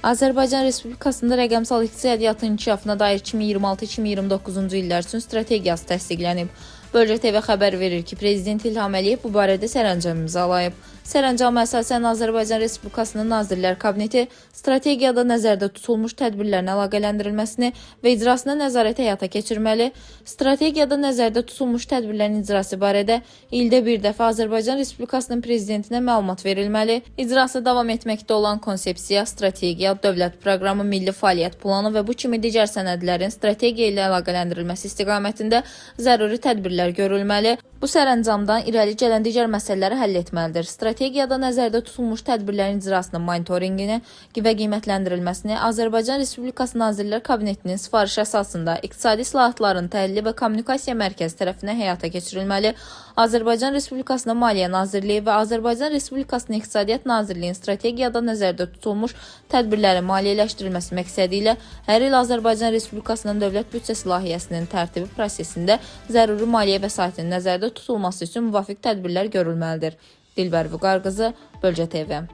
Azərbaycan Respublikasında rəqəmsal iqtisadiyyatın inkişafına dair 2026-2029-cu illər üçün strategiyası təsdiqlənib. Bölgə TV xəbər verir ki, Prezident İlham Əliyev bu barədə sərəncam imzalayıb. Sərəncama əsasən Azərbaycan Respublikasının Nazirlər Kabineti strategiyada nəzərdə tutulmuş tədbirlərin əlaqələndirilməsini və icrasına nəzarət həyata keçirməli, strategiyada nəzərdə tutulmuş tədbirlərin icrası barədə ildə bir dəfə Azərbaycan Respublikasının Prezidentinə məlumat verilməli, icrası davam etməkdə olan konsepsiya, strategiya, dövlət proqramı, milli fəaliyyət planı və bu kimi digər sənədlərin strategiya ilə əlaqələndirilməsi istiqamətində zəruri tədbirlər görülməli. Bu sərəncamdan irəli gələn digər məsələləri həll etməlidir. Strategiyada nəzərdə tutulmuş tədbirlərin icrasının monitorinqini və qiymətləndirilməsini Azərbaycan Respublikası Nazirlər Kabinetinin sifarişi əsasında iqtisadi islahatların təhlili və kommunikasiya mərkəzi tərəfindən həyata keçirilməli. Azərbaycan Respublikasının Maliyyə Nazirliyi və Azərbaycan Respublikasının İqtisadiyyat Nazirliyinin strategiyada nəzərdə tutulmuş tədbirlərin maliyyələşdirilməsi məqsədi ilə hər il Azərbaycan Respublikasının dövlət büdcəsi layihəsinin tərtibi prosesində zəruri maliyyə vəsaitinin nəzərdə tutulması üçün müvafiq tədbirlər görülməlidir. Dilbər Vüqar qızı, Bölgə TV.